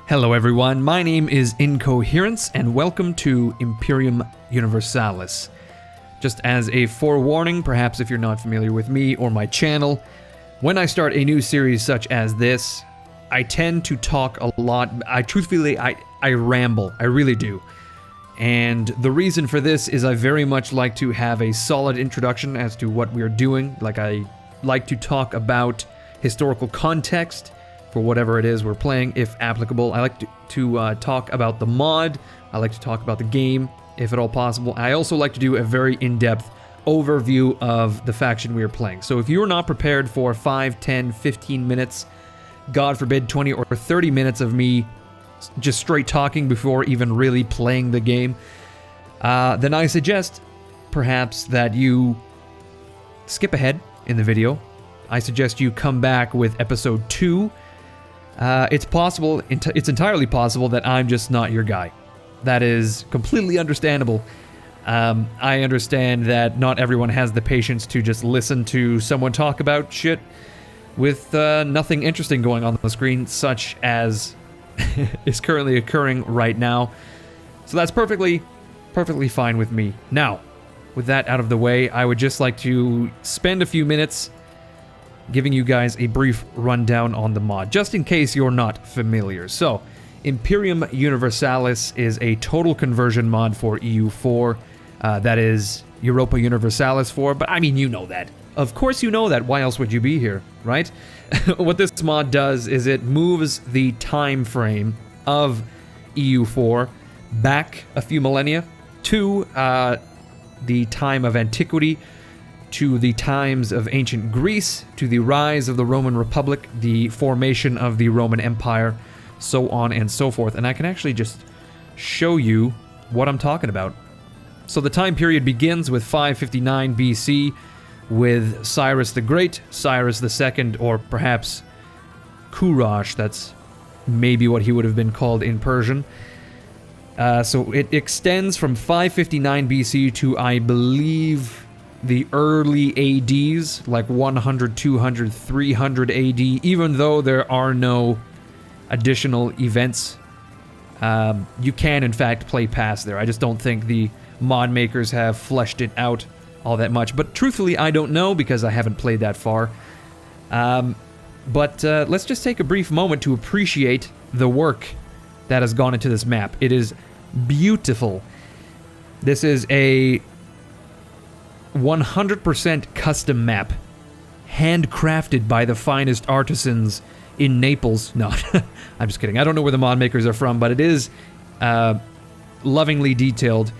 Hello everyone, my name is Incoherence and welcome to Imperium Universalis. Just as a forewarning, perhaps if you're not familiar with me or my channel, when I start a new series such as this, I tend to talk a lot. I ramble, I really do. And the reason for this is I very much like to have a solid introduction as to what we're doing. I like to talk about historical context for whatever it is we're playing, if applicable. I like to talk about the mod. I like to talk about the game, if at all possible. I also like to do a very in-depth overview of the faction we are playing. So if you're not prepared for 5, 10, 15 minutes, God forbid 20 or 30 minutes of me just straight talking before even really playing the game, then I suggest perhaps that you skip ahead in the video. I suggest you come back with episode 2. It's entirely possible that I'm just not your guy. That is completely understandable. I understand that not everyone has the patience to just listen to someone talk about shit with nothing interesting going on the screen, such as is currently occurring right now. So that's perfectly fine with me. Now, with that out of the way, I would just like to spend a few minutes giving you guys a brief rundown on the mod, just in case you're not familiar. So, Imperium Universalis is a total conversion mod for EU4. That is Europa Universalis 4, but I mean, you know that. Of course you know that, why else would you be here, right? What this mod does is it moves the time frame of EU4 back a few millennia to the time of antiquity, to the times of ancient Greece, to the rise of the Roman Republic, the formation of the Roman Empire, so on and so forth. And I can actually just show you what I'm talking about. So the time period begins with 559 BC with Cyrus the Great, Cyrus II, or perhaps Kurosh, that's maybe what he would have been called in Persian. So it extends from 559 BC to, I believe, the early ADs, like 100, 200, 300 AD, even though there are no additional events. You can, in fact, play past there. I just don't think the mod makers have fleshed it out all that much. But truthfully, I don't know because I haven't played that far. But let's just take a brief moment to appreciate the work that has gone into this map. It is beautiful. This is a 100% custom map, handcrafted by the finest artisans in Naples. No, I'm just kidding. I don't know where the mod makers are from, but it is lovingly detailed.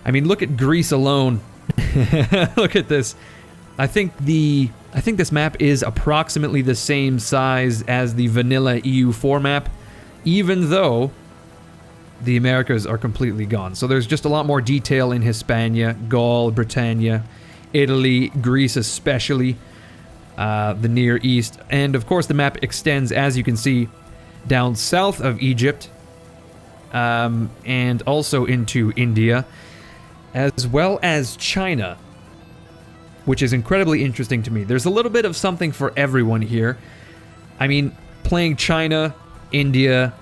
I mean, look at Greece alone. Look at this. I think this map is approximately the same size as the vanilla EU4 map, even though the Americas are completely gone. So there's just a lot more detail in Hispania, Gaul, Britannia, Italy, Greece especially, the Near East. And of course the map extends, as you can see, down south of Egypt, and also into India, as well as China, which is incredibly interesting to me. There's a little bit of something for everyone here. I mean, playing China, India,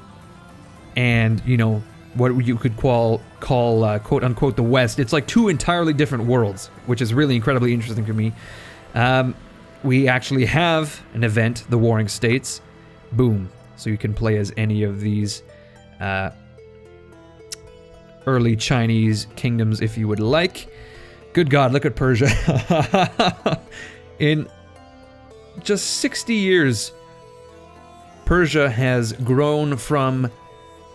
and, you know, what you could call quote-unquote the West. It's like two entirely different worlds, which is really incredibly interesting to me. We actually have an event, the Warring States. Boom. So you can play as any of these early Chinese kingdoms if you would like. Good God, look at Persia. In just 60 years, Persia has grown from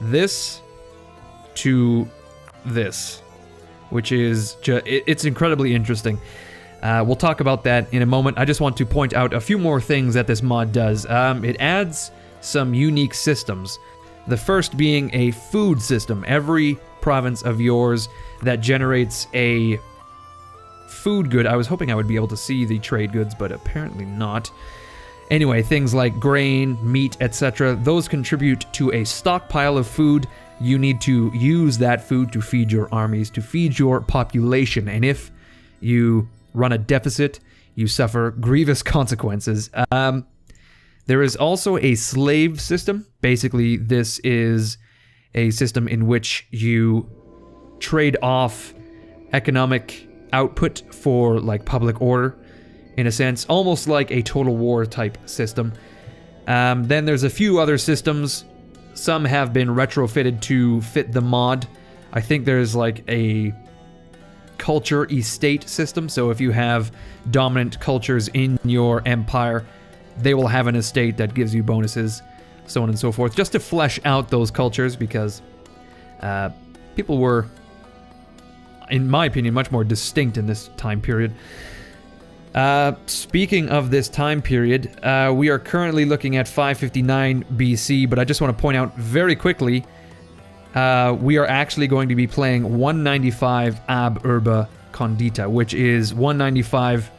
this to this, which is it's incredibly interesting. We'll talk about that in a moment. I just want to point out a few more things that this mod does. It adds some unique systems. The first being a food system. Every province of yours that generates a food good. I was hoping I would be able to see the trade goods, but apparently not. Anyway, things like grain, meat, etc., those contribute to a stockpile of food. You need to use that food to feed your armies, to feed your population, and if you run a deficit, you suffer grievous consequences. There is also a slave system. Basically, this is a system in which you trade off economic output for like public order, in a sense, almost like a total war type system. Then there's a few other systems. Some have been retrofitted to fit the mod. I think there's like a culture estate system, so if you have dominant cultures in your empire, they will have an estate that gives you bonuses, so on and so forth, just to flesh out those cultures, because people were, in my opinion, much more distinct in this time period. Speaking of this time period, we are currently looking at 559 BC, but I just want to point out very quickly, we are actually going to be playing 195 Ab Urba Condita, which is 195,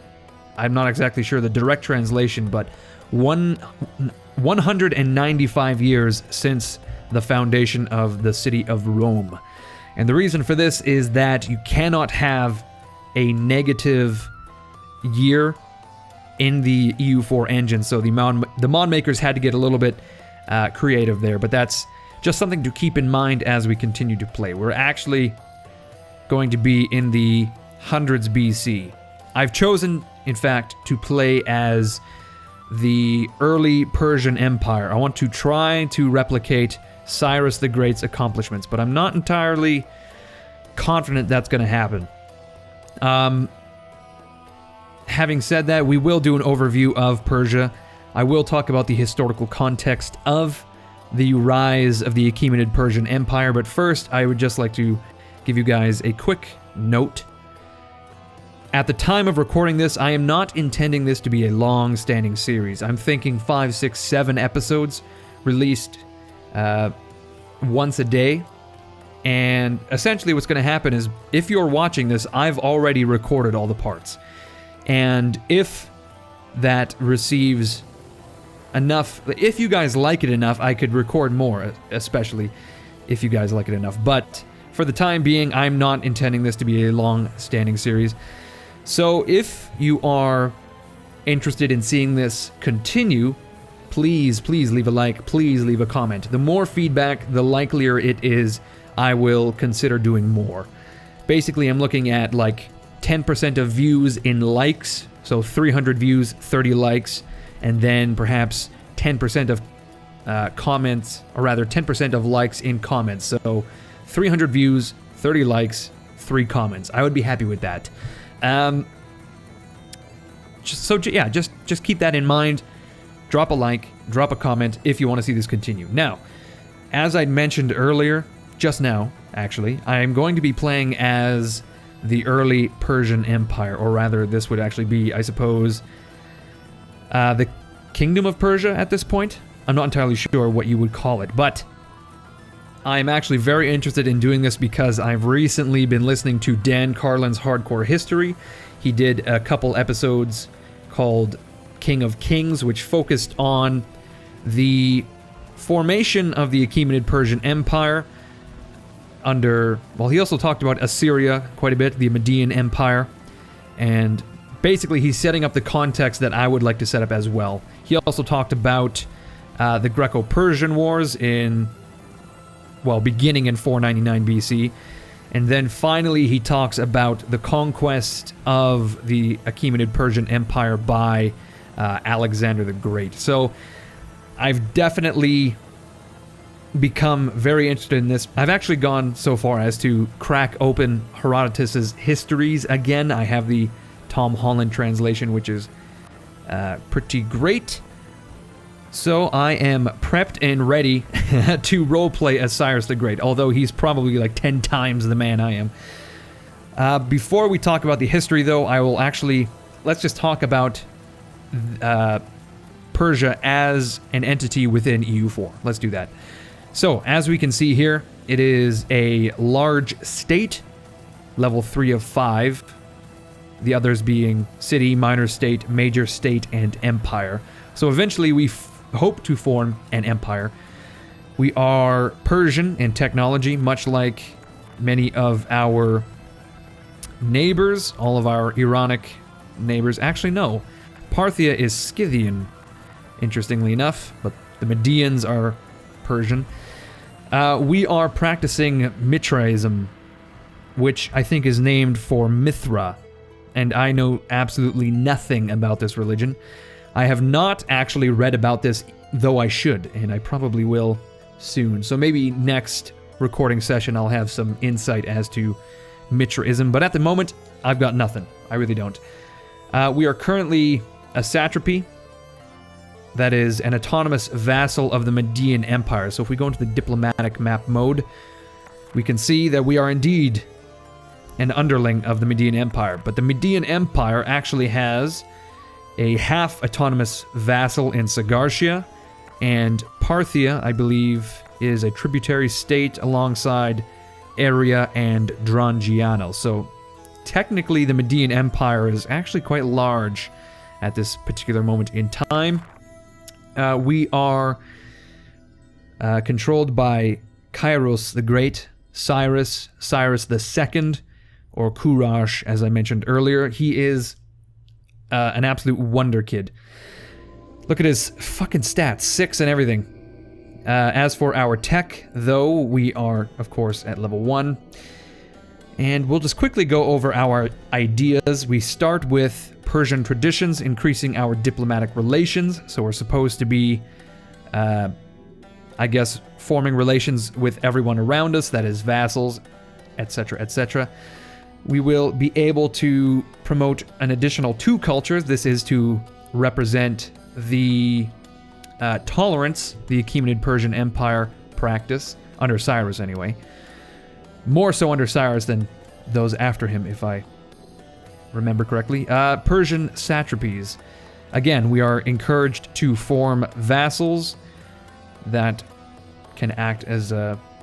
I'm not exactly sure the direct translation, but 195 years since the foundation of the city of Rome. And the reason for this is that you cannot have a negative year in the EU4 engine, so the mod makers had to get a little bit creative there, but that's just something to keep in mind as we continue to play. We're actually going to be in the hundreds BC. I've chosen, in fact, to play as the early Persian Empire. I want to try to replicate Cyrus the Great's accomplishments, but I'm not entirely confident that's going to happen. Having said that, we will do an overview of Persia. I will talk about the historical context of the rise of the Achaemenid Persian Empire, but first I would just like to give you guys a quick note. At the time of recording this, I am not intending this to be a long-standing series. I'm thinking 5, 6, 7 episodes released once a day. And essentially what's going to happen is, if you're watching this, I've already recorded all the parts. And if that receives enough, if you guys like it enough, I could record more, especially if you guys like it enough. But for the time being, I'm not intending this to be a long-standing series. So if you are interested in seeing this continue, please leave a like, please leave a comment. The more feedback, the likelier it is I will consider doing more. Basically, I'm looking at like 10% of views in likes, so 300 views, 30 likes, and then perhaps 10% of comments, or rather 10% of likes in comments. So 300 views, 30 likes, 3 comments. I would be happy with that. Just keep that in mind. Drop a like, drop a comment if you want to see this continue. Now, as I mentioned earlier, just now, actually, I am going to be playing as the early Persian Empire, or rather, this would actually be, I suppose, the Kingdom of Persia at this point. I'm not entirely sure what you would call it, but I'm actually very interested in doing this because I've recently been listening to Dan Carlin's Hardcore History. He did a couple episodes called King of Kings, which focused on the formation of the Achaemenid Persian Empire under, well, he also talked about Assyria quite a bit, the Median Empire, and basically he's setting up the context that I would like to set up as well. He also talked about the Greco-Persian Wars in, well, beginning in 499 BC, and then finally he talks about the conquest of the Achaemenid Persian Empire by Alexander the Great. So I've definitely become very interested in this. I've actually gone so far as to crack open Herodotus's histories again. I have the Tom Holland translation, which is pretty great. So I am prepped and ready to roleplay as Cyrus the Great, although he's probably like 10 times the man I am. Before we talk about the history, though, I will actually, let's just talk about Persia as an entity within EU4. Let's do that. So, as we can see here, it is a large state, level 3 of 5, the others being city, minor state, major state, and empire. So eventually we hope to form an empire. We are Persian in technology, much like many of our neighbors, all of our Iranic neighbors. Actually, no. Parthia is Scythian. interestingly enough, but the Medians are Persian. We are practicing Mithraism, which I think is named for Mithra, and I know absolutely nothing about this religion. I have not actually read about this, though I should, and I probably will soon. So maybe next recording session I'll have some insight as to Mithraism, but at the moment, I've got nothing. I really don't. We are currently a satrapy, that is an autonomous vassal of the Median Empire. So if we go into the diplomatic map mode, we can see that we are indeed an underling of the Median Empire. But the Median Empire actually has a half-autonomous vassal in Sagartia, and Parthia, I believe, is a tributary state alongside Aria and Drangiano. So technically the Median Empire is actually quite large at this particular moment in time. We are controlled by Cyrus the Great, Cyrus II, or Kurosh, as I mentioned earlier. He is an absolute wonder kid. Look at his fucking stats, 6 and everything. As for our tech, though, we are, of course, at level 1. And we'll just quickly go over our ideas. We start with Persian traditions, increasing our diplomatic relations. So we're supposed to be, I guess, forming relations with everyone around us, that is vassals, etc., etc. We will be able to promote an additional 2 cultures. This is to represent the tolerance the Achaemenid Persian Empire practice, under Cyrus anyway. More so under Cyrus than those after him, if I remember correctly. Persian satrapies. Again, we are encouraged to form vassals that can act as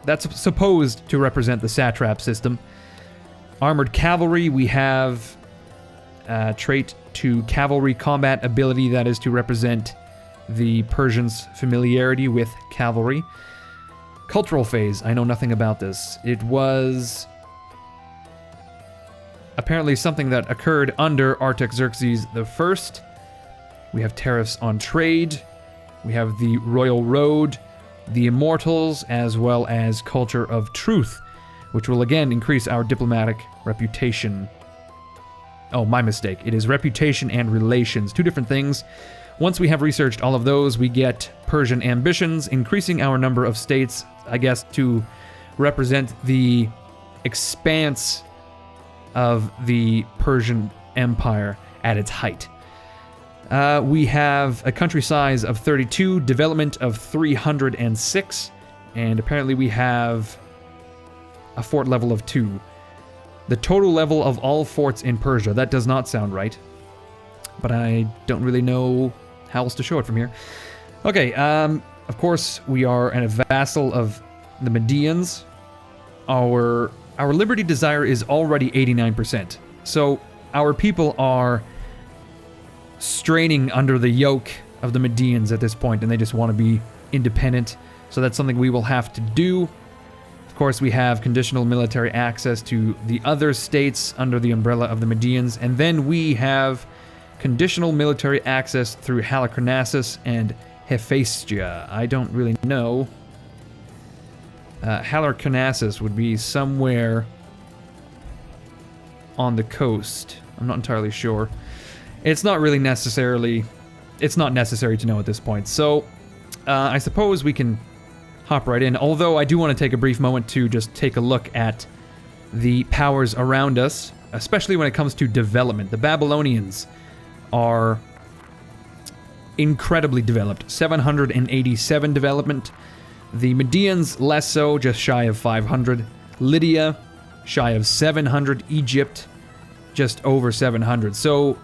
that's supposed to represent the satrap system. Armored cavalry, we have trait to cavalry combat ability, that is to represent the Persians' familiarity with cavalry. Cultural phase, I know nothing about this. It was apparently something that occurred under Artaxerxes I. We have tariffs on trade. We have the Royal Road, the Immortals, as well as Culture of Truth, which will again increase our diplomatic reputation. Oh, my mistake. It is reputation and relations, 2 different things. Once we have researched all of those, we get Persian ambitions, increasing our number of states, I guess, to represent the expanse of the Persian Empire at its height. We have a country size of 32, development of 306, and apparently we have a fort level of 2. The total level of all forts in Persia, that does not sound right, but I don't really know how else to show it from here. Okay, of course, we are a vassal of the Medians. Our liberty desire is already 89%. So our people are straining under the yoke of the Medians at this point, and they just want to be independent. So that's something we will have to do. Of course, we have conditional military access to the other states under the umbrella of the Medians, and then we have conditional military access through Halicarnassus and Hephaestia. I don't really know. Halicarnassus would be somewhere on the coast. I'm not entirely sure. It's not necessary to know at this point. So, I suppose we can hop right in. Although I do want to take a brief moment to just take a look at the powers around us, especially when it comes to development. The Babylonians are incredibly developed. 787 development. The Medians, less so, just shy of 500. Lydia, shy of 700. Egypt, just over 700. So,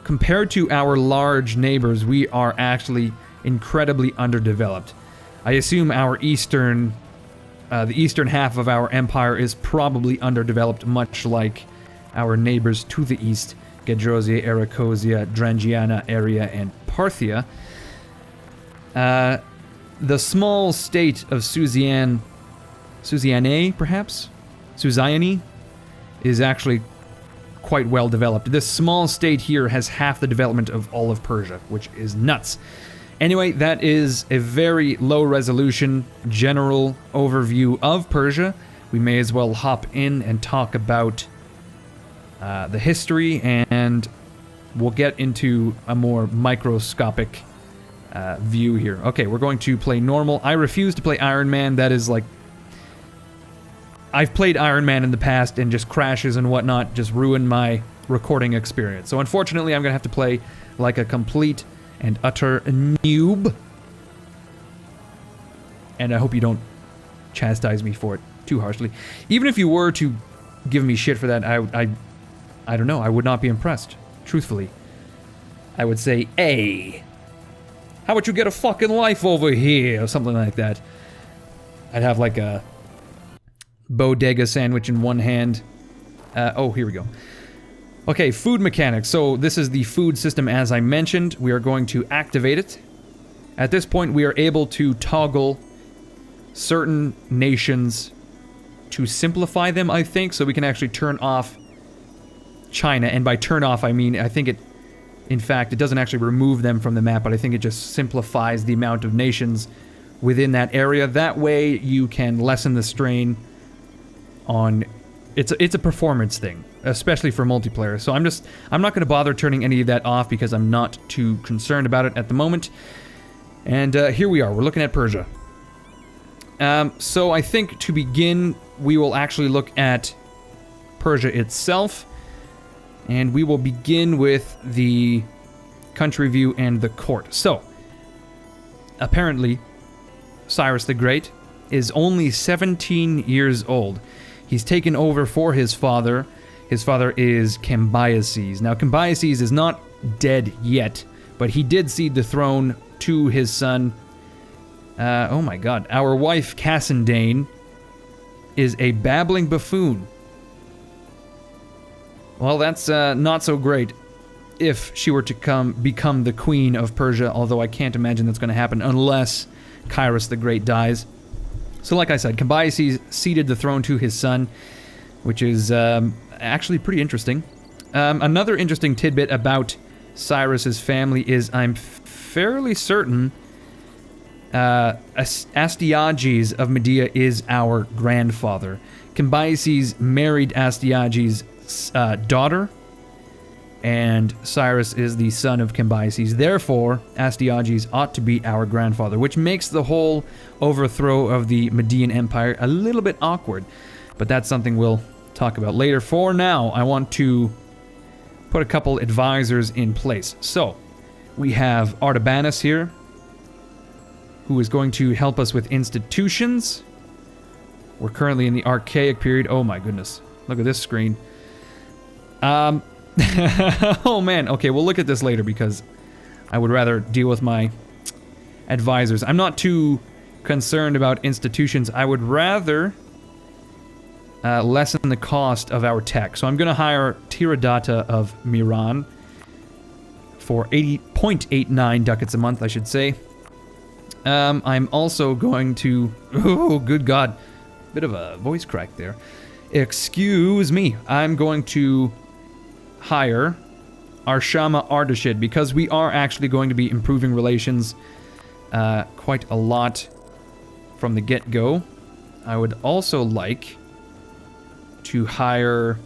compared to our large neighbors, we are actually incredibly underdeveloped. I assume our the eastern half of our empire is probably underdeveloped, much like our neighbors to the east, Gedrosia, Arachosia, Drangiana, Aria, and Parthia. The small state of Susiane, perhaps? Susiane, is actually quite well developed. This small state here has half the development of all of Persia, which is nuts. Anyway, that is a very low resolution general overview of Persia. We may as well hop in and talk about the history, and we'll get into a more microscopic view here. Okay, we're going to play normal. I refuse to play Iron Man. That is like... I've played Iron Man in the past, and just crashes and whatnot just ruin my recording experience. So unfortunately, I'm going to have to play like a complete and utter noob. And I hope you don't chastise me for it too harshly. Even if you were to give me shit for that, I don't know, I would not be impressed. Truthfully. I would say, hey, how about you get a fucking life over here? Or something like that. I'd have like a bodega sandwich in one hand. Oh, here we go. Okay, food mechanics. So this is the food system as I mentioned. We are going to activate it. At this point, we are able to toggle certain nations to simplify them, I think, so we can actually turn off China. And by turn off, I mean, I think it, in fact, it doesn't actually remove them from the map, but I think it just simplifies the amount of nations within that area. That way, you can lessen the strain on... It's a performance thing, especially for multiplayer. So I'm not going to bother turning any of that off because I'm not too concerned about it at the moment. And here we are. We're looking at Persia. So I think to begin, we will actually look at Persia itself. And we will begin with the country view and the court. So, apparently, Cyrus the Great is only 17 years old. He's taken over for his father. His father is Cambyses. Now, Cambyses is not dead yet, but he did cede the throne to his son. Oh my god. Our wife, Cassandane, is a babbling buffoon. Well, that's not so great if she were to become the queen of Persia, although I can't imagine that's going to happen unless Cyrus the Great dies. So like I said, Cambyses ceded the throne to his son, which is actually pretty interesting. Another interesting tidbit about Cyrus's family is I'm fairly certain Astyages of Medea is our grandfather. Cambyses married Astyages' daughter, and Cyrus is the son of Cambyses. Therefore, Astyages ought to be our grandfather, which makes the whole overthrow of the Median Empire a little bit awkward. But that's something we'll talk about later. For now, I want to put a couple advisors in place. So, we have Artabanus here, who is going to help us with institutions. We're currently in the Archaic period. Oh my goodness. Look at this screen. Oh man, okay, we'll look at this later because I would rather deal with my advisors. I'm not too concerned about institutions. I would rather lessen the cost of our tech. So I'm going to hire Tiradata of Miran for 80.89 ducats a month, I should say. I'm also going to... Oh, good God. Bit of a voice crack there. Excuse me. I'm going to hire Arshama Ardashid because we are actually going to be improving relations quite a lot from the get-go. I would also like to hire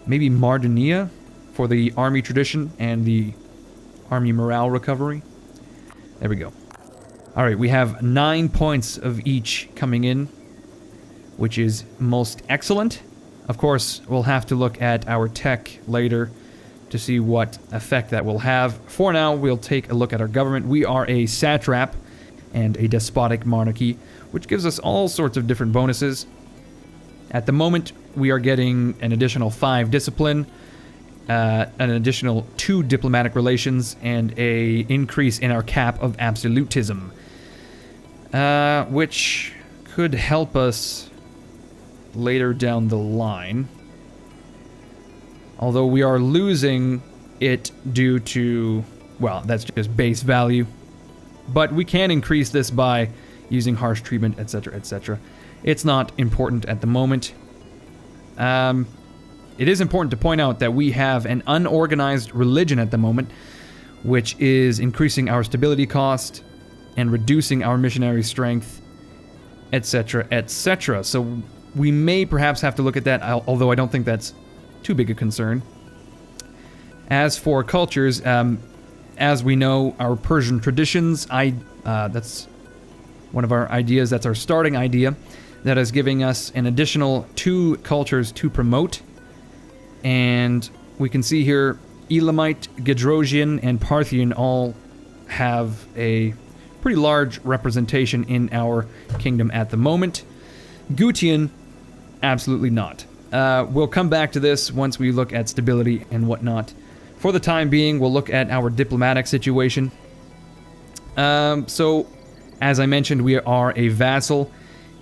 maybe Mardania for the army tradition and the army morale recovery. There we go. Alright, we have 9 points of each coming in, which is most excellent. Of course, we'll have to look at our tech later to see what effect that will have. For now, we'll take a look at our government. We are a satrap and a despotic monarchy, which gives us all sorts of different bonuses. At the moment, we are getting an additional 5 discipline, an additional 2 diplomatic relations, and a increase in our cap of absolutism, which could help us later down the line. Although we are losing it due to, well, that's just base value. But we can increase this by using harsh treatment, etc., etc. It's not important at the moment. It is important to point out that we have an unorganized religion at the moment, which is increasing our stability cost and reducing our missionary strength, etc., etc. So we may perhaps have to look at that, although I don't think that's too big a concern. As for cultures, as we know, our Persian traditions, that's one of our ideas, that's our starting idea, that is giving us an additional 2 cultures to promote. And we can see here, Elamite, Gedrosian, and Parthian all have a pretty large representation in our kingdom at the moment. Gutian, absolutely not. We'll come back to this once we look at stability and whatnot. For the time being, we'll look at our diplomatic situation. So, as I mentioned, we are a vassal,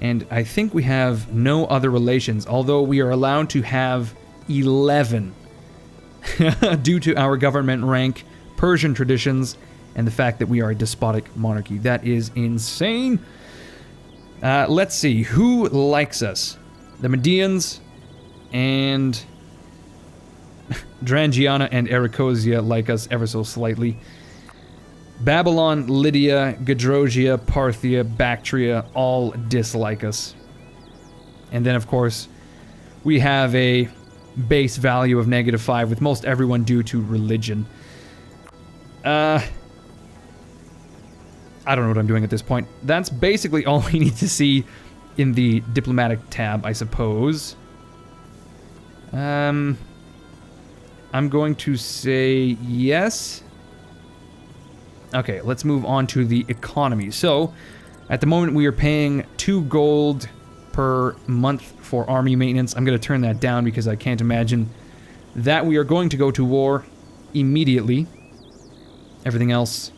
and I think we have no other relations, although we are allowed to have 11 due to our government rank, Persian traditions, and the fact that we are a despotic monarchy. That is insane. Let's see, who likes us? The Medians and Drangiana and Arachosia like us ever so slightly. Babylon, Lydia, Gedrosia, Parthia, Bactria all dislike us. And then, of course, we have a base value of -5 with most everyone due to religion. I don't know what I'm doing at this point. That's basically all we need to see in the diplomatic tab, I suppose. I'm going to say yes. Okay, let's move on to the economy. So, at the moment we are paying 2 gold per month for army maintenance. I'm going to turn that down because I can't imagine that we are going to go to war immediately. Everything else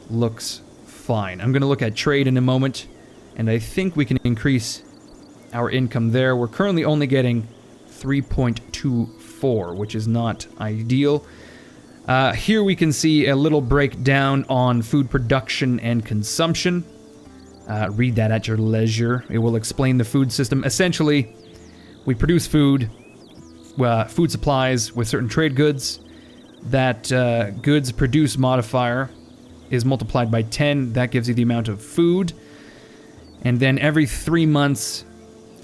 looks fine. I'm going to look at trade in a moment, and I think we can increase our income there. We're currently only getting 3.24, which is not ideal. Here we can see a little breakdown on food production and consumption. Read that at your leisure. It will explain the food system. Essentially, we produce food, food supplies with certain trade goods. That goods produce modifier is multiplied by 10. That gives you the amount of food. And then every 3 months,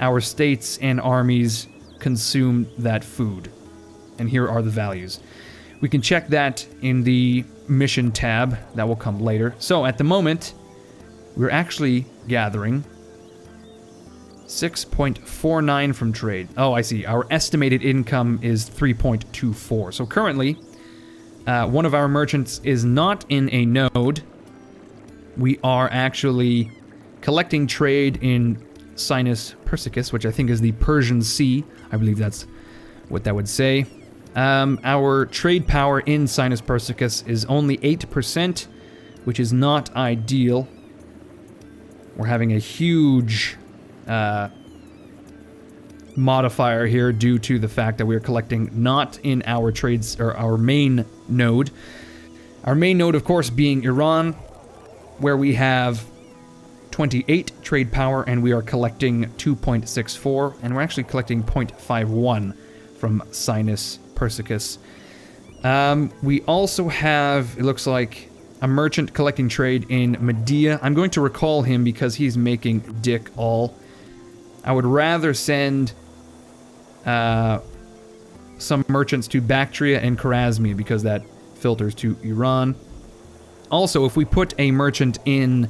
our states and armies consume that food. And here are the values. We can check that in the mission tab. That will come later. So at the moment, we're actually gathering 6.49 from trade. Oh, I see. Our estimated income is 3.24. So currently, one of our merchants is not in a node. We are actually collecting trade in Sinus Persicus, which I think is the Persian Sea. I believe that's what that would say. Our trade power in Sinus Persicus is only 8%, which is not ideal. We're having a huge modifier here due to the fact that we're collecting not in our trades or our main node. Our main node, of course, being Iran, where we have 28 trade power and we are collecting 2.64, and we're actually collecting 0.51 from Sinus Persicus. We also have, it looks like, a merchant collecting trade in Medea. I'm going to recall him because he's making dick all. I would rather send some merchants to Bactria and Khwarezmia because that filters to Iran. Also, if we put a merchant in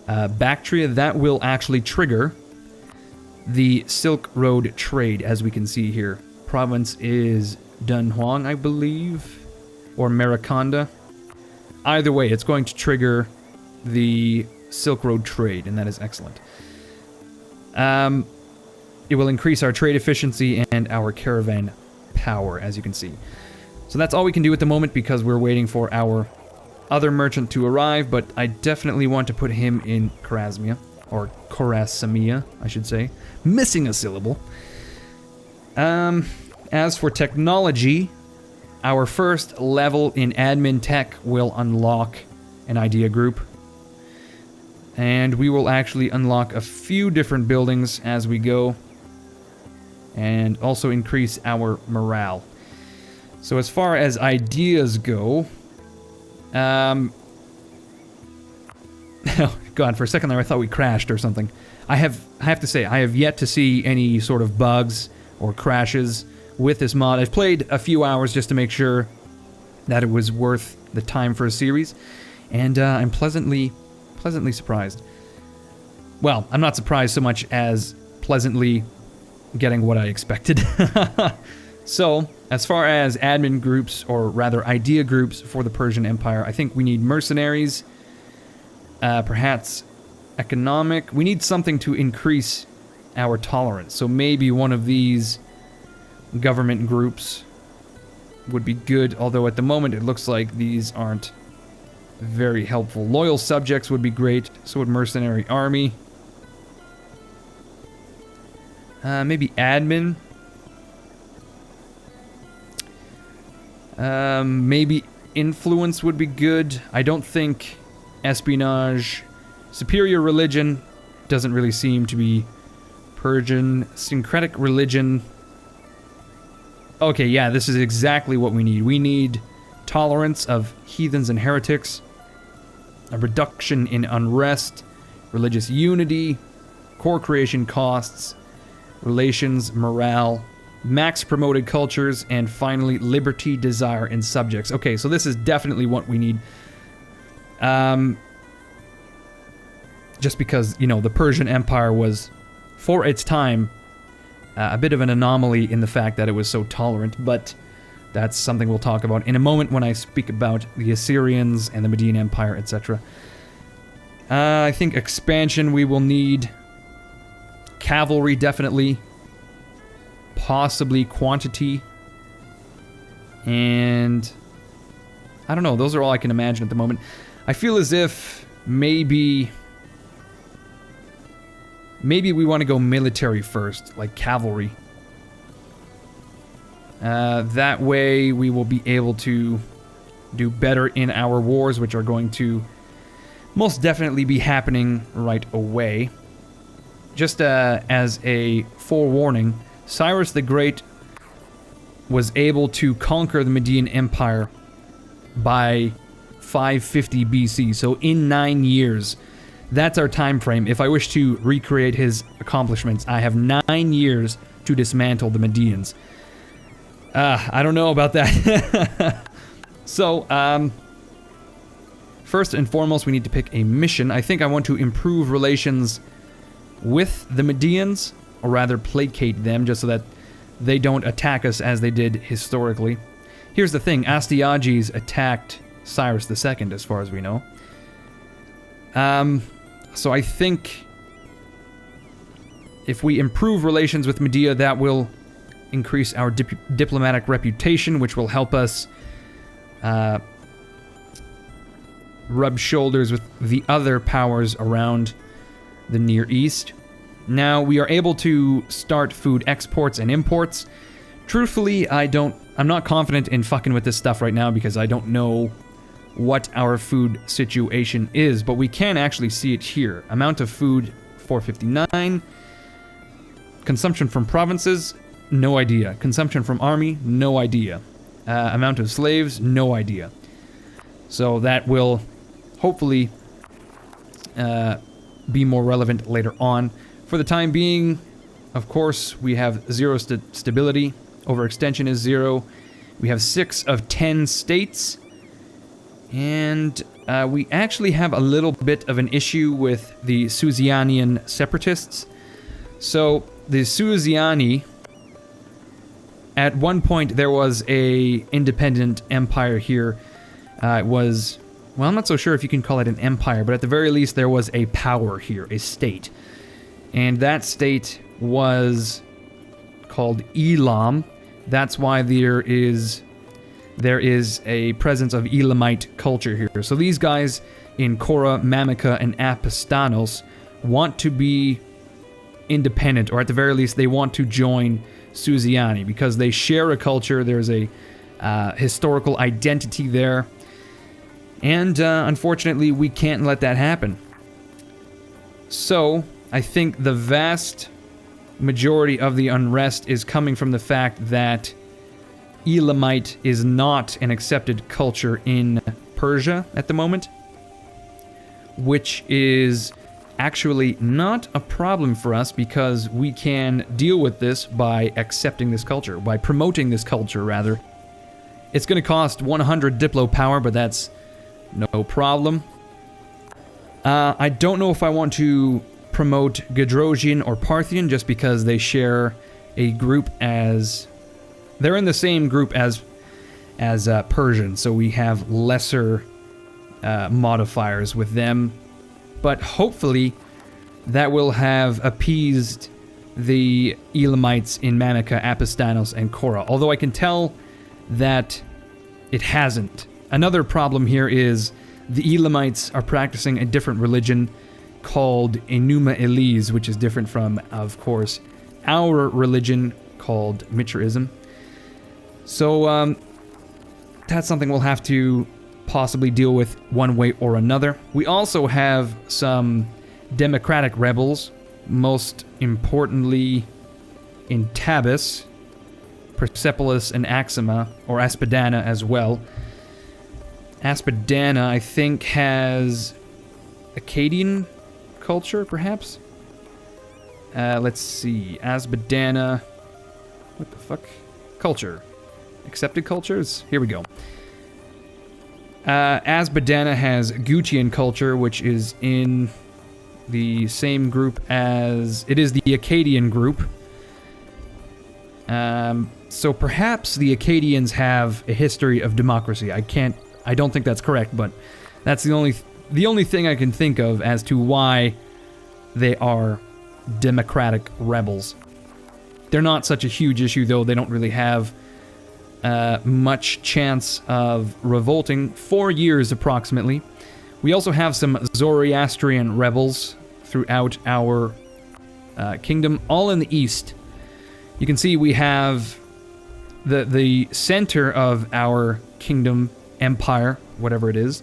Bactria, that will actually trigger the Silk Road trade, as we can see here. Province is Dunhuang, I believe, or Maraconda. Either way, it's going to trigger the Silk Road trade, and that is excellent. It will increase our trade efficiency and our caravan power, as you can see. So that's all we can do at the moment because we're waiting for our other merchant to arrive, but I definitely want to put him in Khwarezmia, or Khwarezmia, I should say. Missing a syllable. As for technology, our first level in admin tech will unlock an idea group. And we will actually unlock a few different buildings as we go. and also increase our morale. So as far as ideas go, oh god, for a second there I thought we crashed or something. I have to say, I have yet to see any sort of bugs or crashes with this mod. I've played a few hours just to make sure that it was worth the time for a series, and I'm pleasantly surprised. Well, I'm not surprised so much as pleasantly getting what I expected. So, as far as admin groups, or rather idea groups for the Persian Empire, I think we need mercenaries, perhaps economic. We need something to increase our tolerance. So maybe one of these government groups would be good, although at the moment it looks like these aren't very helpful. Loyal subjects would be great, so would mercenary army. Maybe admin. Maybe influence would be good. I don't think espionage. Superior religion doesn't really seem to be Persian. Syncretic religion. Okay, yeah, this is exactly what we need. We need tolerance of heathens and heretics, a reduction in unrest, religious unity, core creation costs, relations, morale, max promoted cultures, and finally liberty, desire, and subjects. Okay, so this is definitely what we need. Just because, you know, the Persian Empire was, for its time, a bit of an anomaly in the fact that it was so tolerant, but that's something we'll talk about in a moment when I speak about the Assyrians and the Median Empire, etc. I think expansion we will need. Cavalry, definitely. Possibly quantity. And I don't know, those are all I can imagine at the moment. I feel as if maybe we want to go military first, like cavalry. That way we will be able to do better in our wars, which are going to most definitely be happening right away. Just as a forewarning, Cyrus the Great was able to conquer the Median Empire by 550 BC, so in 9 years. That's our time frame. If I wish to recreate his accomplishments, I have 9 years to dismantle the Medians. I don't know about that. So, first and foremost, we need to pick a mission. I think I want to improve relations with the Medians, or rather placate them, just so that they don't attack us as they did historically. Here's the thing, Astyages attacked Cyrus II, as far as we know. So I think if we improve relations with Media, that will increase our diplomatic reputation, which will help us rub shoulders with the other powers around the Near East. Now, we are able to start food exports and imports. Truthfully, I'm not confident in fucking with this stuff right now because I don't know what our food situation is, but we can actually see it here. Amount of food, 459. Consumption from provinces, no idea. Consumption from army, no idea. Amount of slaves, no idea. So that will hopefully be more relevant later on. For the time being, of course, we have 0 stability. Overextension is 0. We have 6 of 10 states. And we actually have a little bit of an issue with the Susianian separatists. So, the Susiani, at one point there was a independent empire here. It was, well, I'm not so sure if you can call it an empire, but at the very least there was a power here, a state. And that state was called Elam. That's why there is a presence of Elamite culture here. So these guys in Kora, Mamica, and Apostanos want to be independent, or at the very least they want to join Susiani because they share a culture. There's a historical identity there. And unfortunately, we can't let that happen. So I think the vast majority of the unrest is coming from the fact that Elamite is not an accepted culture in Persia at the moment, which is actually not a problem for us because we can deal with this by accepting this culture, by promoting this culture, rather. It's going to cost 100 Diplo power, but that's no problem. I don't know if I want to promote Gadrosian or Parthian just because they share a group as... They're in the same group as Persian, so we have lesser modifiers with them. But hopefully that will have appeased the Elamites in Manica, Apistanos, and Kora. Although I can tell that it hasn't. Another problem here is the Elamites are practicing a different religion called Enuma Eliz, which is different from, of course, our religion called Mithraism. So that's something we'll have to possibly deal with one way or another. We also have some democratic rebels, most importantly in Tabis, Persepolis, and Axima, or Aspidana as well. Aspidana, I think, has Akkadian culture, perhaps? Let's see. Aspidana... What the fuck? Culture. Accepted cultures? Here we go. Aspidana has Gutian culture, which is in the same group as... It is the Akkadian group. So perhaps the Akkadians have a history of democracy. I don't think that's correct, but that's the only thing I can think of as to why they are democratic rebels. They're not such a huge issue, though. They don't really have much chance of revolting. 4 years, approximately. We also have some Zoroastrian rebels throughout our kingdom, all in the east. You can see we have the center of our kingdom, empire, whatever it is,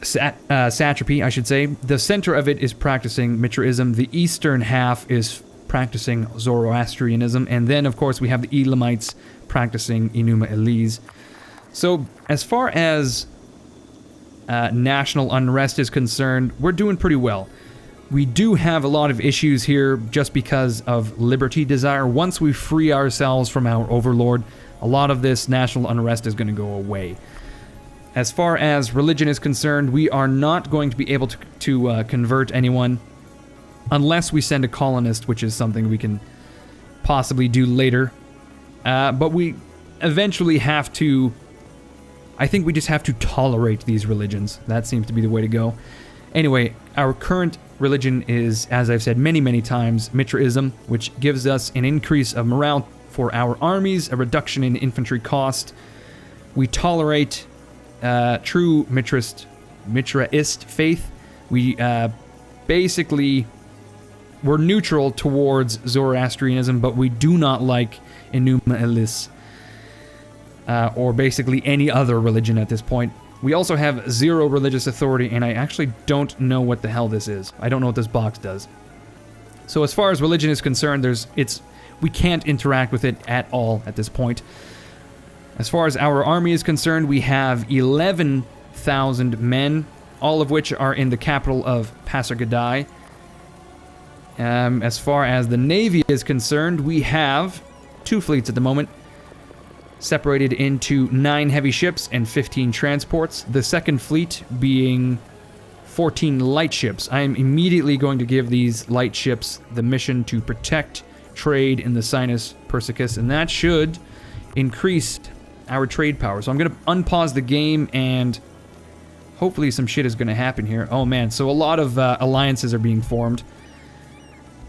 satrapy, I should say. The center of it is practicing Mithraism. The eastern half is practicing Zoroastrianism. And then, of course, we have the Elamites practicing Enuma Eliz. So, as far as national unrest is concerned, we're doing pretty well. We do have a lot of issues here just because of liberty desire. Once we free ourselves from our overlord, a lot of this national unrest is going to go away. As far as religion is concerned, we are not going to be able to convert anyone unless we send a colonist, which is something we can possibly do later. But we eventually have to... I think we just have to tolerate these religions. That seems to be the way to go. Anyway, our current religion is, as I've said many, many times, Mithraism, which gives us an increase of morale for our armies, a reduction in infantry cost. We tolerate true Mithraist faith. We basically... We're neutral towards Zoroastrianism, but we do not like Enuma Eliz. Or basically any other religion at this point. We also have 0 religious authority, and I actually don't know what the hell this is. I don't know what this box does. So as far as religion is concerned, we can't interact with it at all at this point. As far as our army is concerned, we have 11,000 men, all of which are in the capital of Pasargadae. As far as the navy is concerned, we have 2 fleets at the moment, separated into 9 heavy ships and 15 transports. The second fleet being 14 light ships. I am immediately going to give these light ships the mission to protect trade in the Sinus Persicus, and that should increase our trade power. So I'm going to unpause the game, and hopefully some shit is going to happen here. Oh man, so a lot of alliances are being formed.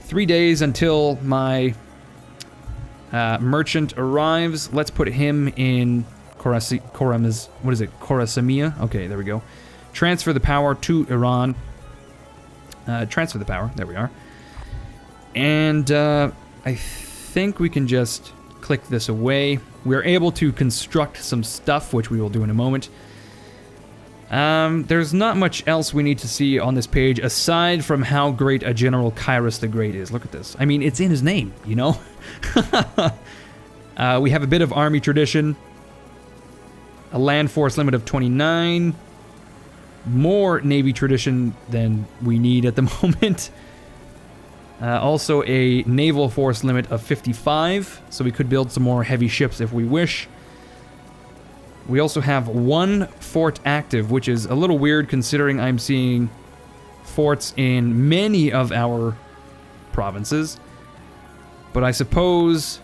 3 days until my merchant arrives. Let's put him in Khorasamia. Okay, there we go. Transfer the power to Iran. Transfer the power. There we are. And I think we can just click this away. We're able to construct some stuff, which we will do in a moment. There's not much else we need to see on this page aside from how great a general Cyrus the Great is. Look at this. I mean, it's in his name, you know? We have a bit of army tradition. A land force limit of 29. More navy tradition than we need at the moment. Also a naval force limit of 55, so we could build some more heavy ships if we wish. We also have 1 fort active, which is a little weird considering I'm seeing forts in many of our provinces. But I suppose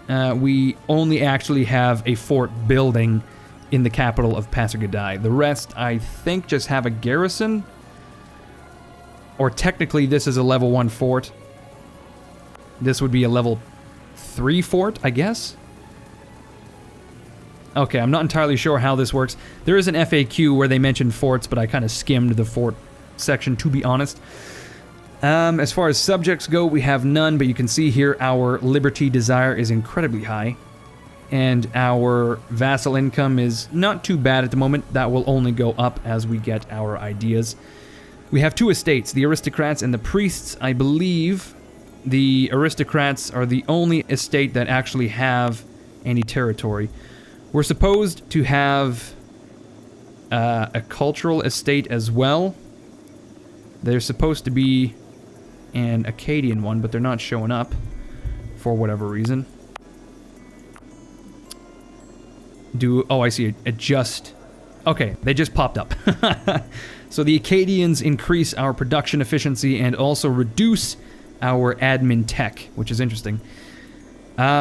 we only actually have a fort building in the capital of Pasargadae. The rest, I think, just have a garrison. Or technically, this is a level 1 fort. This would be a level 3 fort, I guess? Okay, I'm not entirely sure how this works. There is an FAQ where they mention forts, but I kind of skimmed the fort section, to be honest. As far as subjects go, we have none, but you can see here our liberty desire is incredibly high. And our vassal income is not too bad at the moment. That will only go up as we get our ideas. We have 2 estates, the aristocrats and the priests. I believe the aristocrats are the only estate that actually have any territory. We're supposed to have a cultural estate as well. There's supposed to be an Akkadian one, but they're not showing up for whatever reason. Oh, I see. Okay, they just popped up. So the Akkadians increase our production efficiency and also reduce our admin tech, which is interesting.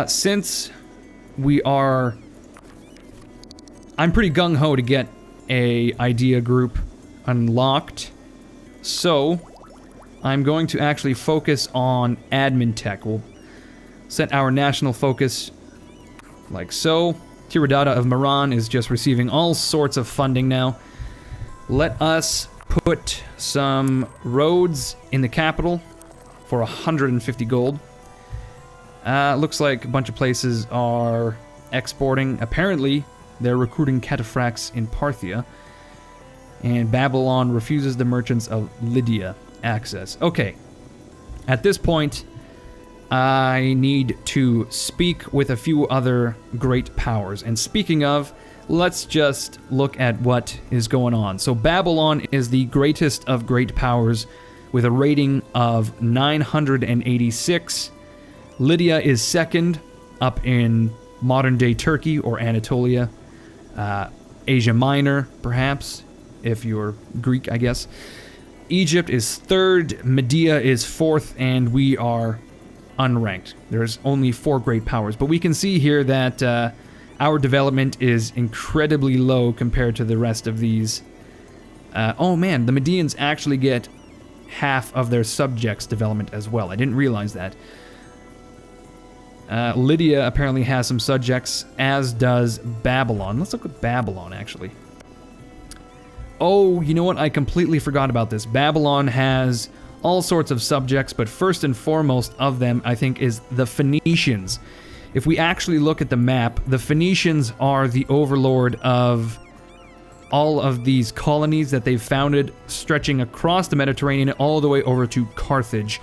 Since we are... I'm pretty gung-ho to get a idea group unlocked, so I'm going to actually focus on admin tech. We'll set our national focus like so. Tiridata of Maran is just receiving all sorts of funding now. Let us put some roads in the capital for 150 gold. Looks like a bunch of places are exporting. Apparently, they're recruiting cataphracts in Parthia. And Babylon refuses the merchants of Lydia access. Okay. At this point, I need to speak with a few other great powers. And speaking of, let's just look at what is going on. So Babylon is the greatest of great powers with a rating of 986. Lydia is second, up in modern-day Turkey or Anatolia. Asia Minor, perhaps, if you're Greek, I guess. Egypt is third, Medea is fourth, and we are unranked. There's only 4 great powers, but we can see here that our development is incredibly low compared to the rest of these. Oh man, the Medians actually get half of their subjects' development as well. I didn't realize that. Lydia apparently has some subjects, as does Babylon. Let's look at Babylon, actually. Oh, you know what? I completely forgot about this. Babylon has all sorts of subjects, but first and foremost of them, I think, is the Phoenicians. If we actually look at the map, the Phoenicians are the overlord of all of these colonies that they've founded, stretching across the Mediterranean all the way over to Carthage.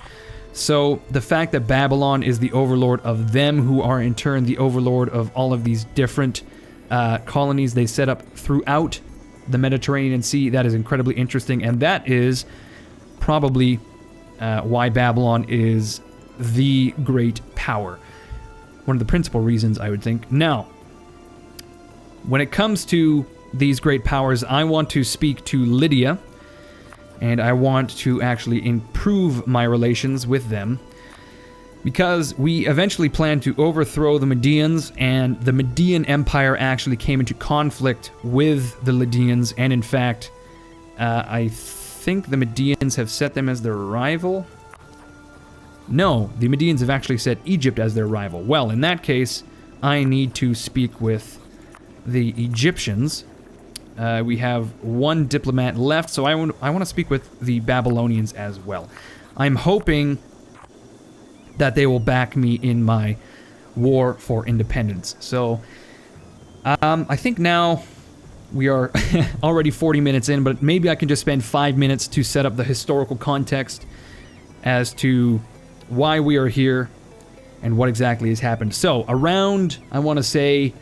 So the fact that Babylon is the overlord of them, who are in turn the overlord of all of these different colonies they set up throughout the Mediterranean Sea, that is incredibly interesting, and that is probably why Babylon is the great power. One of the principal reasons, I would think. Now, when it comes to these great powers, I want to speak to Lydia, and I want to actually improve my relations with them, because we eventually plan to overthrow the Medians, and the Median Empire actually came into conflict with the Lydians, and in fact, I think the Medians have set them as their rival. No, the Medians have actually set Egypt as their rival. Well, in that case, I need to speak with the Egyptians. We have 1 diplomat left, so I want to speak with the Babylonians as well. I'm hoping that they will back me in my war for independence. So, I think now We are already 40 minutes in, but maybe I can just spend 5 minutes to set up the historical context as to why we are here and what exactly has happened. So, around, I want to say,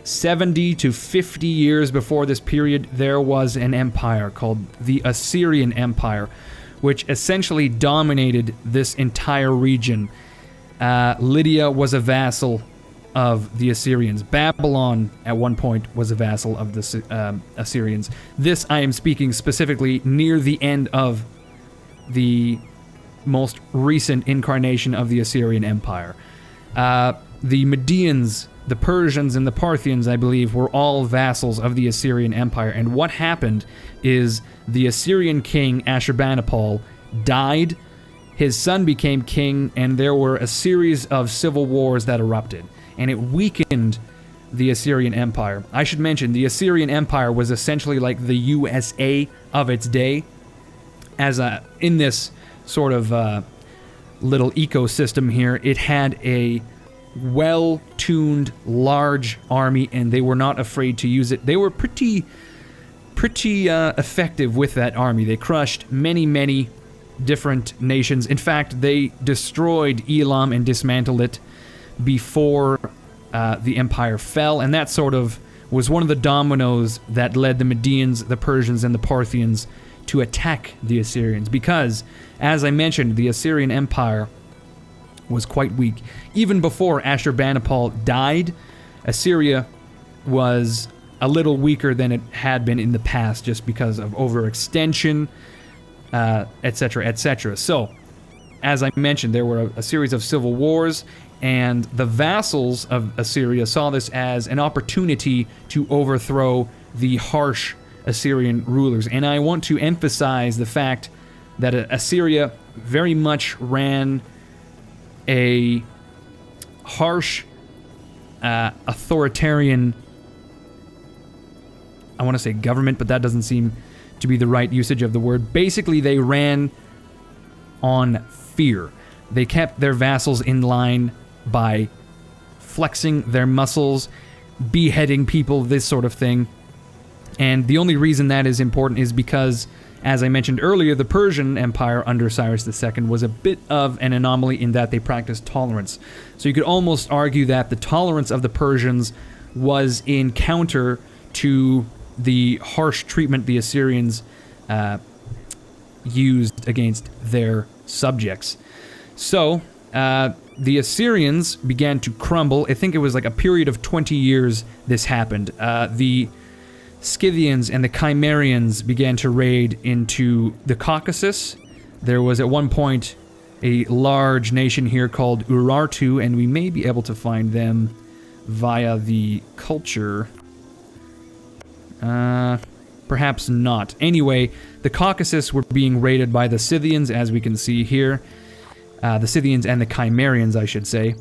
70 to 50 years before this period, there was an empire called the Assyrian Empire, which essentially dominated this entire region. Lydia was a vassal of the Assyrians. Babylon, at one point, was a vassal of the Assyrians. This, I am speaking specifically near the end of the most recent incarnation of the Assyrian Empire. The Medians, the Persians, and the Parthians, I believe, were all vassals of the Assyrian Empire. And what happened is the Assyrian king, Ashurbanipal, died, his son became king, and there were a series of civil wars that erupted. And it weakened the Assyrian Empire. I should mention, the Assyrian Empire was essentially like the USA of its day. In this sort of little ecosystem here, it had a well-tuned, large army, and they were not afraid to use it. They were pretty effective with that army. They crushed many different nations. In fact, they destroyed Elam and dismantled it before the empire fell, and that sort of was one of the dominoes that led the Medians, the Persians, and the Parthians to attack the Assyrians, because, as I mentioned, the Assyrian Empire was quite weak. Even before Ashurbanipal died, Assyria was a little weaker than it had been in the past, just because of overextension, etc., etc. So, as I mentioned, there were a series of civil wars, and the vassals of Assyria saw this as an opportunity to overthrow the harsh Assyrian rulers. And I want to emphasize the fact that Assyria very much ran a harsh, authoritarian, I want to say government, but that doesn't seem to be the right usage of the word. Basically, they ran on fear. They kept their vassals in line by flexing their muscles, beheading people, this sort of thing. And the only reason that is important is because, as I mentioned earlier, the Persian Empire under Cyrus II was a bit of an anomaly in that they practiced tolerance. So you could almost argue that the tolerance of the Persians was in counter to the harsh treatment the Assyrians used against their subjects. So, the Assyrians began to crumble. I think it was like a period of 20 years this happened. The Scythians and the Cimmerians began to raid into the Caucasus. There was at one point a large nation here called Urartu, and we may be able to find them via the culture. Perhaps not. Anyway, the Caucasus were being raided by the Scythians, as we can see here. The Scythians and the Cimmerians, I should say.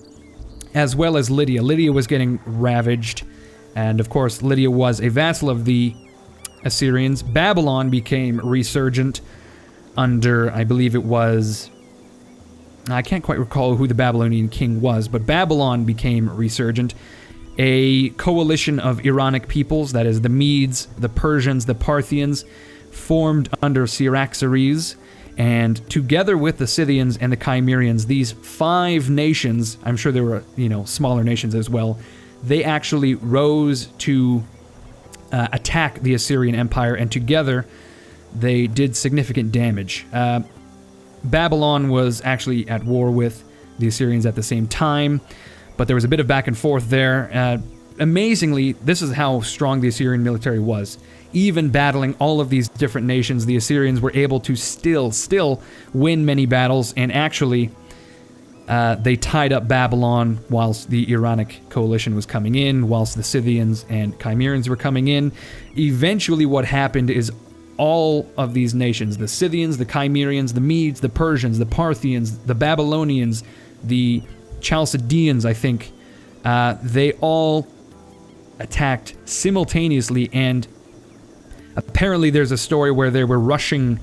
As well as Lydia. Lydia was getting ravaged. And of course, Lydia was a vassal of the Assyrians. Babylon became resurgent under, I believe it was... I can't quite recall who the Babylonian king was, but Babylon became resurgent. A coalition of Iranic peoples, that is the Medes, the Persians, the Parthians, formed under Cyaxares, and together with the Scythians and the Cimmerians, these 5 nations, I'm sure there were, smaller nations as well, they actually rose to attack the Assyrian Empire, and together they did significant damage. Babylon was actually at war with the Assyrians at the same time, but there was a bit of back and forth there. Amazingly, this is how strong the Assyrian military was. Even battling all of these different nations, the Assyrians were able to still win many battles, and actually they tied up Babylon whilst the Iranic coalition was coming in, whilst the Scythians and Cimmerians were coming in. Eventually what happened is all of these nations, the Scythians, the Cimmerians, the Medes, the Persians, the Parthians, the Babylonians, the Chaldeans, I think, they all attacked simultaneously, and apparently there's a story where they were rushing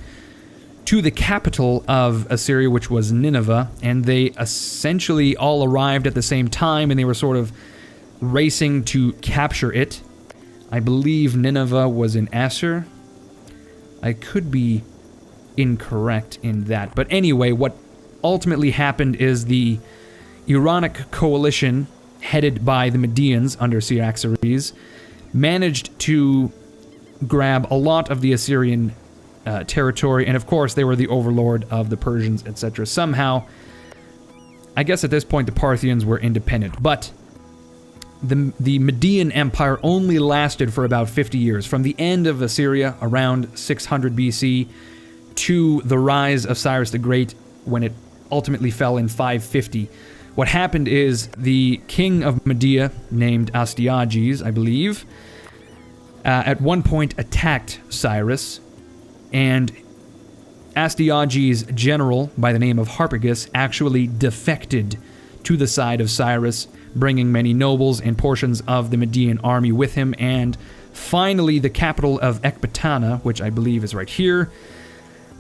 to the capital of Assyria, which was Nineveh, and they essentially all arrived at the same time, and they were sort of racing to capture it. I believe Nineveh was in Assur. I could be incorrect in that. But anyway, what ultimately happened is the Iranic coalition, headed by the Medians under Cyaxares, managed to grab a lot of the Assyrian territory, and of course they were the overlord of the Persians, etc. Somehow, I guess at this point the Parthians were independent, but the Median Empire only lasted for about 50 years, from the end of Assyria around 600 BC to the rise of Cyrus the Great when it ultimately fell in 550. What happened is the king of Media, named Astyages, I believe, at one point attacked Cyrus, and Astyages' general, by the name of Harpagus, actually defected to the side of Cyrus, bringing many nobles and portions of the Median army with him, and finally the capital of Ecbatana, which I believe is right here,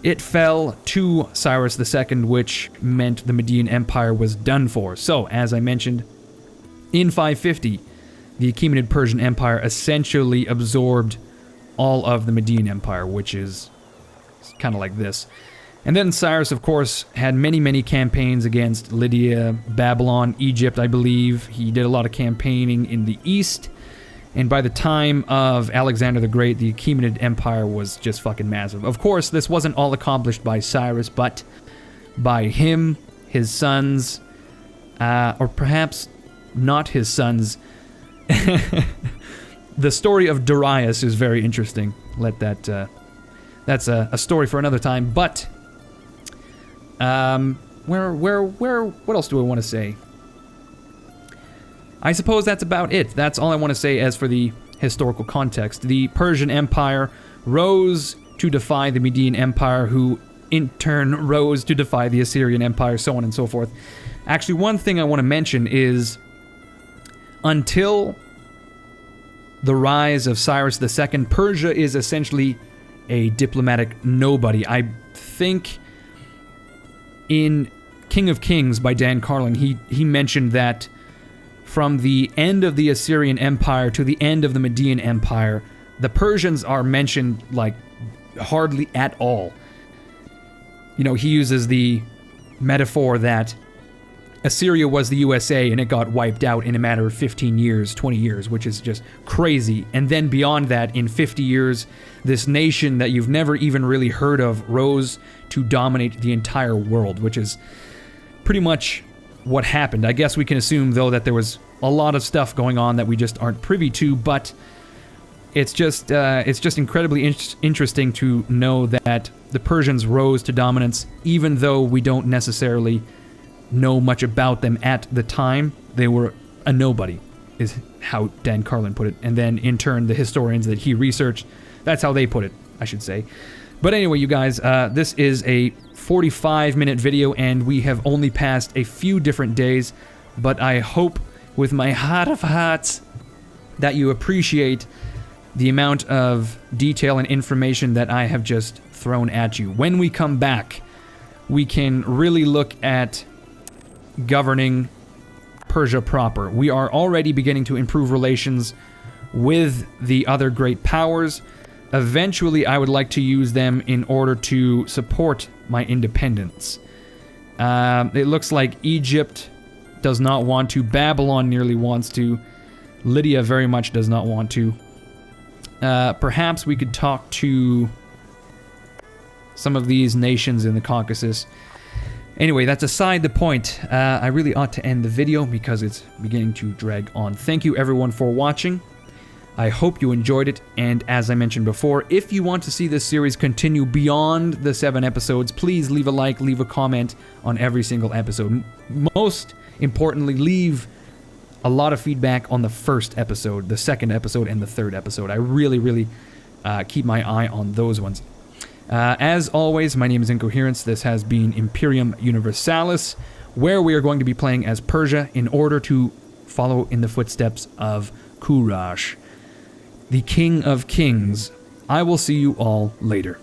it fell to Cyrus II, which meant the Median Empire was done for. So, as I mentioned, in 550, the Achaemenid Persian Empire essentially absorbed all of the Median Empire, which is kind of like this. And then Cyrus, of course, had many campaigns against Lydia, Babylon, Egypt, I believe. He did a lot of campaigning in the east. And by the time of Alexander the Great, the Achaemenid Empire was just fucking massive. Of course, this wasn't all accomplished by Cyrus, but by him, his sons, or perhaps not his sons. The story of Darius is very interesting. That's a story for another time. But what else do I want to say? I suppose that's about it. That's all I want to say as for the historical context. The Persian Empire rose to defy the Median Empire, who in turn rose to defy the Assyrian Empire, so on and so forth. Actually, one thing I want to mention is, until the rise of Cyrus II, Persia is essentially a diplomatic nobody. I think in King of Kings by Dan Carlin, he mentioned that from the end of the Assyrian Empire to the end of the Median Empire, the Persians are mentioned like hardly at all. You know, he uses the metaphor that Assyria was the USA and it got wiped out in a matter of 15 years, 20 years, which is just crazy. And then beyond that, in 50 years, this nation that you've never even really heard of rose to dominate the entire world, which is pretty much what happened. I guess we can assume, though, that there was a lot of stuff going on that we just aren't privy to, but it's just incredibly interesting to know that the Persians rose to dominance, even though we don't necessarily know much about them at the time. They were a nobody, is how Dan Carlin put it. And then, in turn, the historians that he researched, that's how they put it, I should say. But anyway, you guys, this is a 45-minute video, and we have only passed a few different days, but I hope, with my heart of hearts, that you appreciate the amount of detail and information that I have just thrown at you. When we come back, we can really look at governing Persia proper. We are already beginning to improve relations with the other great powers. Eventually, I would like to use them in order to support my independence. It looks like Egypt does not want to. Babylon nearly wants to. Lydia very much does not want to. Perhaps we could talk to some of these nations in the Caucasus. Anyway, that's aside the point. I really ought to end the video because it's beginning to drag on. Thank you everyone for watching. I hope you enjoyed it, and as I mentioned before, if you want to see this series continue beyond the 7 episodes, please leave a like, leave a comment on every single episode. Most importantly, leave a lot of feedback on the first episode, the second episode, and the third episode. I really keep my eye on those ones. As always, my name is Incoherence. This has been Imperium Universalis, where we are going to be playing as Persia in order to follow in the footsteps of Kurosh, the King of Kings. I will see you all later.